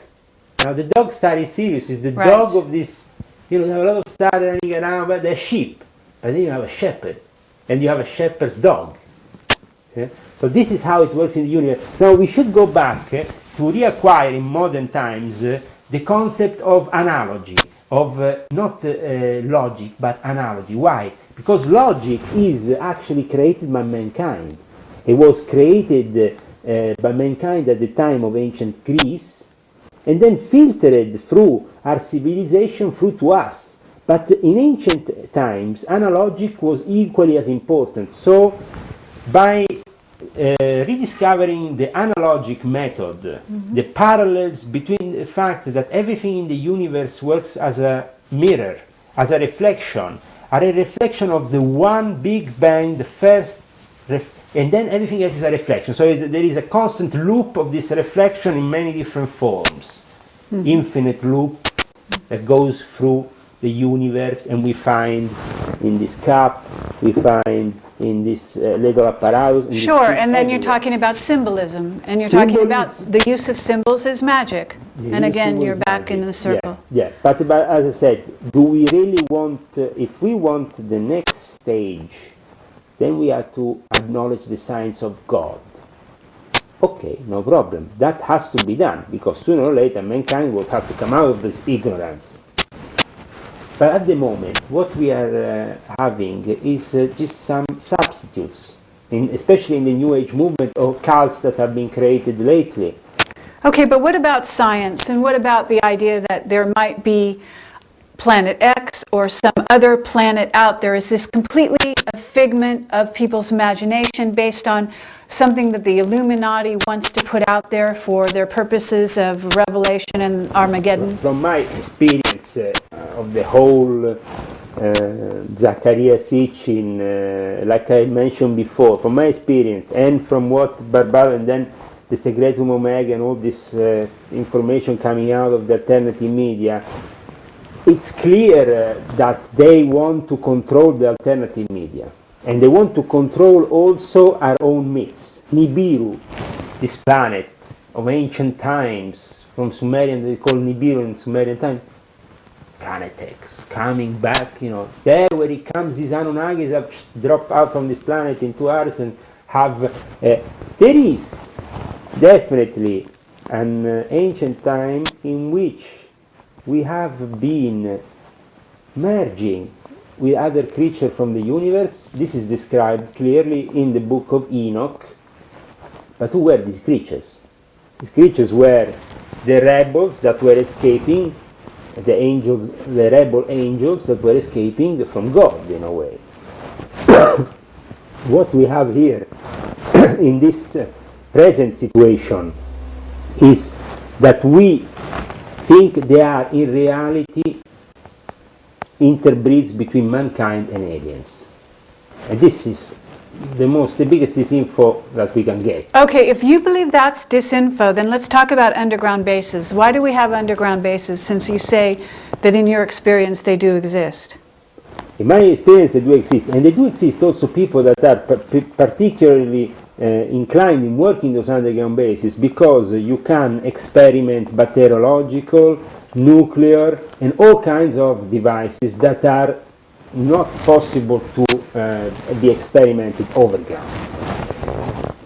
Now, the dog star is Sirius, is the dog of this, you have a lot of stars running around, but they're sheep. And then you have a shepherd, and you have a shepherd's dog. Yeah? So this is how it works in the universe. Now we should go back to reacquire in modern times the concept of analogy, of not logic, but analogy. Why? Because logic is actually created by mankind. It was created by mankind at the time of ancient Greece, and then filtered through our civilization through to us. But in ancient times, analogic was equally as important. So by rediscovering the analogic method, the parallels between the fact that everything in the universe works as a mirror, as a reflection, are a reflection of the one big bang, the first, and then everything else is a reflection. So there is a constant loop of this reflection in many different forms. Infinite loop that goes through the universe, and we find in this cup, we find in this little apparatus. Sure, and then you're talking about symbolism, and you're talking about the use of symbols as magic. And again, you're back in the circle. Yeah. But as I said, do we really want, if we want the next stage, then we have to acknowledge the science of God. Okay, no problem. That has to be done, because sooner or later mankind will have to come out of this ignorance. But at the moment, what we are having is just some substitutes, especially in the New Age movement, or cults that have been created lately. Okay, but what about science? And what about the idea that there might be planet X or some other planet out there? Is this completely a figment of people's imagination based on something that the Illuminati wants to put out there for their purposes of revelation and Armageddon? From my experience of the whole Zacharias teaching, like I mentioned before, from my experience and from what Barbara and then the Secretum Omega and all this information coming out of the alternative media, it's clear that they want to control the alternative media. And they want to control also our own myths. Nibiru, this planet of ancient times, from Sumerian, they call Nibiru in Sumerian times, planet X, coming back, there where it comes, these Anunnakis have dropped out from this planet into ours and have, there is definitely an ancient time in which we have been merging with other creatures from the universe. This is described clearly in the book of Enoch. But who were these creatures? These creatures were the rebels that were escaping, the rebel angels that were escaping from God in a way. What we have here in this present situation is that we think they are in reality interbreeds between mankind and aliens. And this is the biggest disinfo that we can get. Okay, if you believe that's disinfo, then let's talk about underground bases. Why do we have underground bases, since you say that in your experience they do exist? In my experience they do exist, and they do exist also people that are particularly inclined in working those underground bases, because you can experiment bacteriological, nuclear, and all kinds of devices that are not possible to be experimented overground.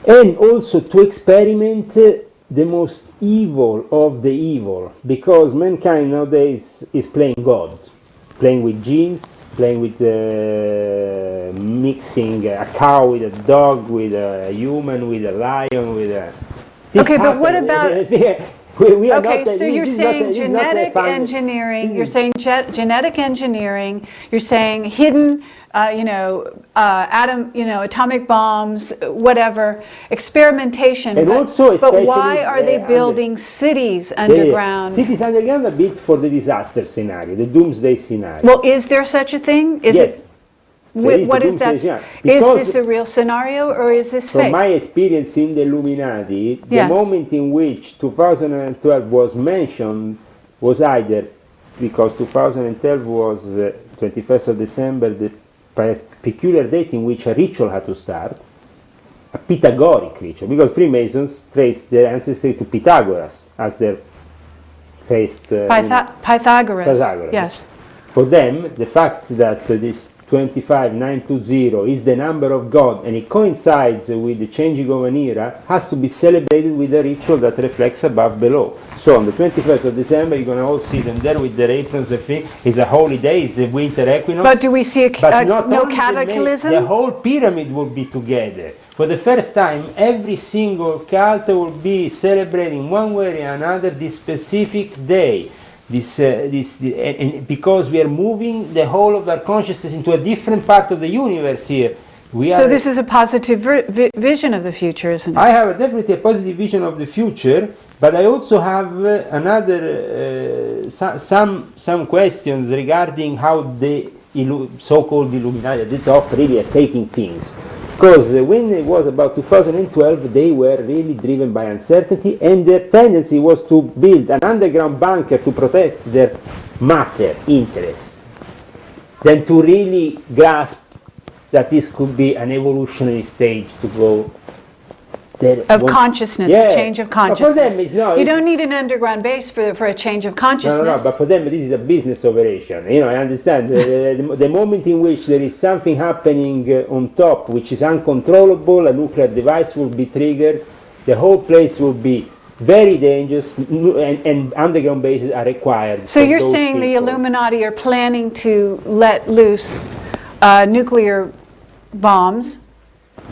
And also to experiment the most evil of the evil, because mankind nowadays is playing God, playing with genes, playing with mixing a cow with a dog, with a human, with a lion, with a... Okay, but what about... Okay, so you're saying genetic engineering, you're saying genetic engineering, you're saying hidden, atomic bombs, whatever, experimentation. And also, but why are they building cities underground? Cities underground are built for the disaster scenario, the doomsday scenario. Well, is there such a thing? Yes. What is that? Is this a real scenario, or is this fake? From my experience in the Illuminati, the moment in which 2012 was mentioned was either because 2012 was 21st of December, the peculiar date in which a ritual had to start, a Pythagorean ritual, because Freemasons traced their ancestry to Pythagoras as their first... Pythagoras, yes. For them, the fact that this 25920 is the number of God, and it coincides with the changing of an era, has to be celebrated with a ritual that reflects above below. So on the 21st of December, you're going to all see them there with their aprons. It's a holy day, it's the winter equinox. But do we see no cataclysm? The whole pyramid will be together. For the first time, every single cult will be celebrating one way or another this specific day. And because we are moving the whole of our consciousness into a different part of the universe here. So this is a positive vision of the future, isn't it? I have definitely a positive vision of the future, But I also have another some questions regarding how the so-called Illuminati at the top really are taking things. Because when it was about 2012, they were really driven by uncertainty, and their tendency was to build an underground bunker to protect their matter interests, than to really grasp that this could be an evolutionary stage to go of consciousness, yeah. a change of consciousness. But for them, it's not, you don't need an underground base for a change of consciousness. No, but for them this is a business operation. You know, I understand. The moment in which there is something happening on top which is uncontrollable, a nuclear device will be triggered, the whole place will be very dangerous, and underground bases are required. So you're saying the Illuminati are planning to let loose nuclear bombs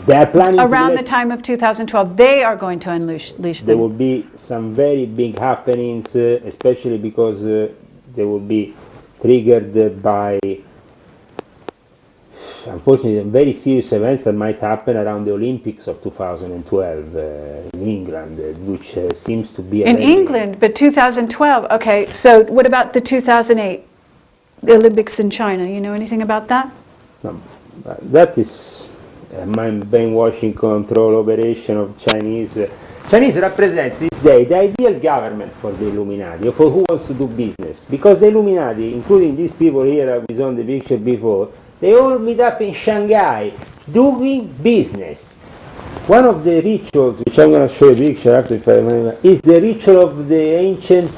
they are planning around the time of 2012. They are going to unleash them. There will be some very big happenings, especially because they will be triggered by, unfortunately, very serious events that might happen around the Olympics of 2012 in England, which seems to be in England, but 2012. Okay, so what about the 2008 Olympics in China? You know anything about that? No, that is mind brainwashing control operation of Chinese. Chinese represent this day the ideal government for the Illuminati, or for who wants to do business. Because the Illuminati, including these people here who is on the picture before, they all meet up in Shanghai doing business. One of the rituals, which I'm going to show you a picture after, if I remember, is the ritual of the ancient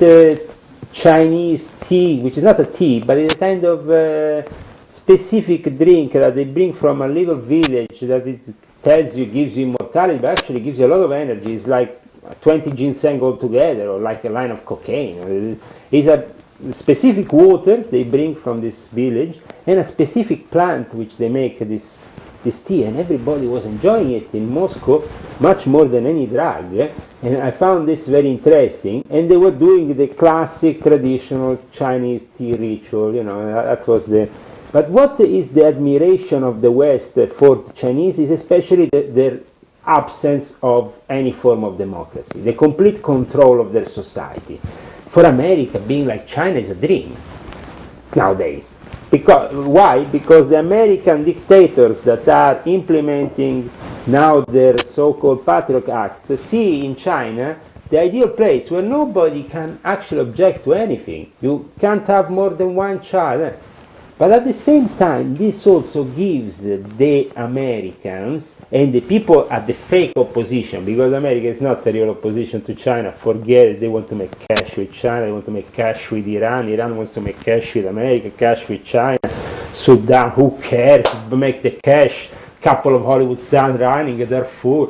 Chinese tea, which is not a tea, but it's a kind of specific drink that they bring from a little village that it tells you gives you immortality, but actually gives you a lot of energy. It's like 20 ginseng altogether, or like a line of cocaine. It's a specific water they bring from this village, and a specific plant which they make this tea, and everybody was enjoying it in Moscow much more than any drug. And I found this very interesting, and they were doing the classic traditional Chinese tea ritual, you know, that was the. But what is the admiration of the West for the Chinese is especially their absence of any form of democracy, the complete control of their society. For America, being like China is a dream nowadays. Why? Because the American dictators that are implementing now their so-called Patriot Act see in China the ideal place where nobody can actually object to anything. You can't have more than one child. But at the same time, this also gives the Americans and the people at the fake opposition, because America is not the real opposition to China, forget it, they want to make cash with China, they want to make cash with Iran, Iran wants to make cash with America, cash with China, Sudan, who cares, make the cash, couple of Hollywood stars running their food.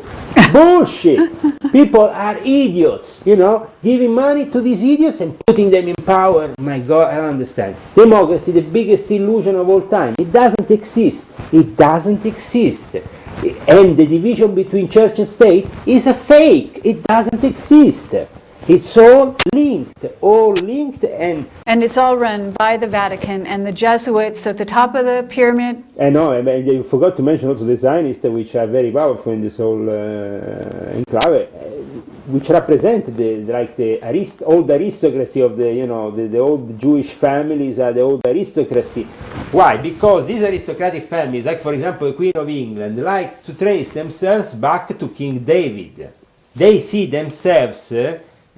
Bullshit! People are idiots, you know, giving money to these idiots and putting them in power. My God, I don't understand. Democracy, the biggest illusion of all time. It doesn't exist. It doesn't exist. And the division between church and state is a fake. It doesn't exist. It's all linked, and it's all run by the Vatican and the Jesuits at the top of the pyramid. I know, and you forgot to mention also the Zionists, which are very powerful in this whole enclave, which represent the old aristocracy of the old Jewish families are the old aristocracy. Why? Because these aristocratic families, like for example the Queen of England, like to trace themselves back to King David. They see themselves.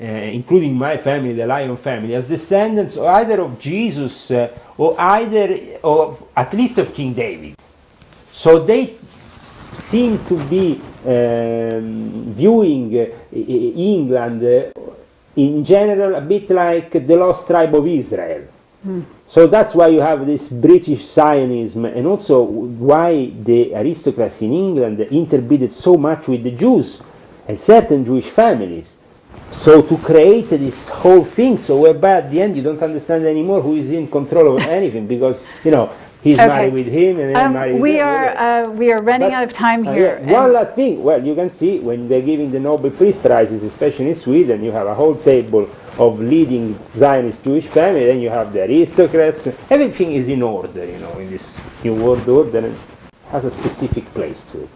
Including my family, the Lion family, as descendants either of Jesus or at least of King David. So they seem to be viewing England in general a bit like the lost tribe of Israel. So that's why you have this British Zionism, and also why the aristocracy in England interbreeded so much with the Jews and certain Jewish families. So to create this whole thing, so whereby at the end you don't understand anymore who is in control of anything, because he's married with him and then married with him. We are running out of time here. One last thing. Well, you can see when they're giving the Nobel Peace Prizes, especially in Sweden, you have a whole table of leading Zionist Jewish family. Then you have the aristocrats. Everything is in order, in this new world order, and has a specific place to it.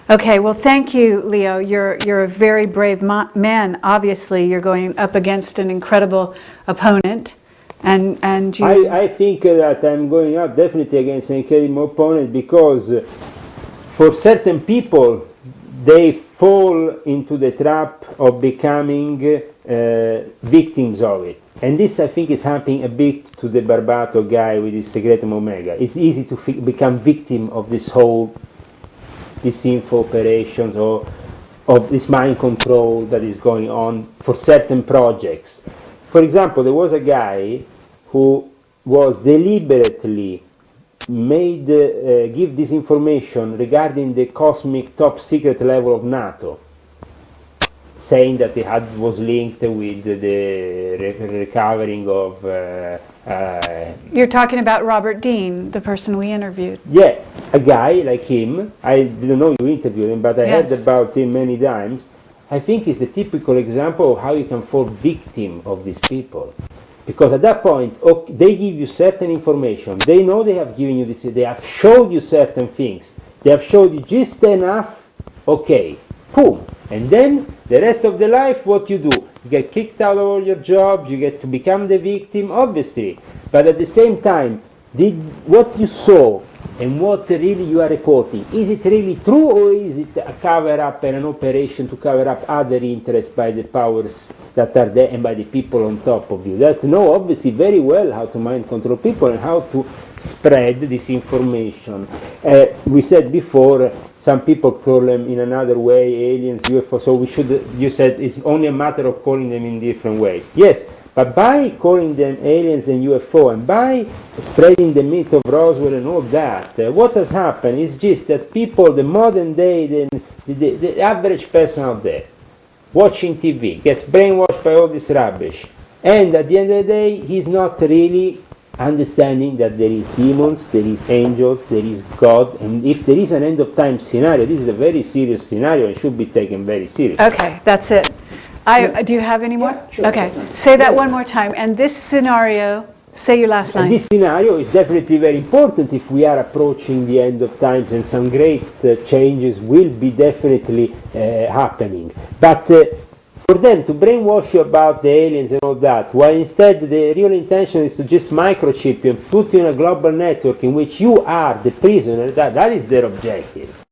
Okay, well, thank you, Leo. You're a very brave man. Obviously, you're going up against an incredible opponent, and you. I think that I'm going up definitely against an incredible opponent because for certain people, they fall into the trap of becoming victims of it. And this, I think, is happening a bit to the Barbato guy with his Secretum Omega. It's easy to become victim of this whole sinful operations or of this mind control that is going on for certain projects. For example, there was a guy who was deliberately made give this information regarding the cosmic top secret level of NATO, saying that it was linked with the recovering of You're talking about Robert Dean, the person we interviewed. yeah, a guy like him. I didn't know you interviewed him, but I heard about him many times. I think it's the typical example of how you can fall victim of these people. Because at that point, they give you certain information. They know they have given you this, they have showed you certain things. They have showed you just enough, okay, boom. And then the rest of the life, what you do? You get kicked out of all your jobs, you get to become the victim, obviously. But at the same time, what you saw and what really you are reporting, is it really true or is it a cover-up and an operation to cover up other interests by the powers that are there and by the people on top of you that know obviously very well how to mind control people and how to spread this information? We said before, some people call them in another way, aliens, UFO, so you said it's only a matter of calling them in different ways. Yes, but by calling them aliens and UFO and by spreading the myth of Roswell and all that, what has happened is just that people, the modern day, the average person out there, watching TV, gets brainwashed by all this rubbish, and at the end of the day, he's not really understanding that there is demons, there is angels, there is God, and if there is an end of time scenario, this is a very serious scenario and should be taken very seriously. Okay, that's it. Do you have any more? Yeah, sure. Okay, say that one more time. And this scenario, say your last And line. this scenario is definitely very important if we are approaching the end of times, and some great changes will be definitely happening. But for them to brainwash you about the aliens and all that, while instead the real intention is to just microchip you and put you in a global network in which you are the prisoner, that is their objective.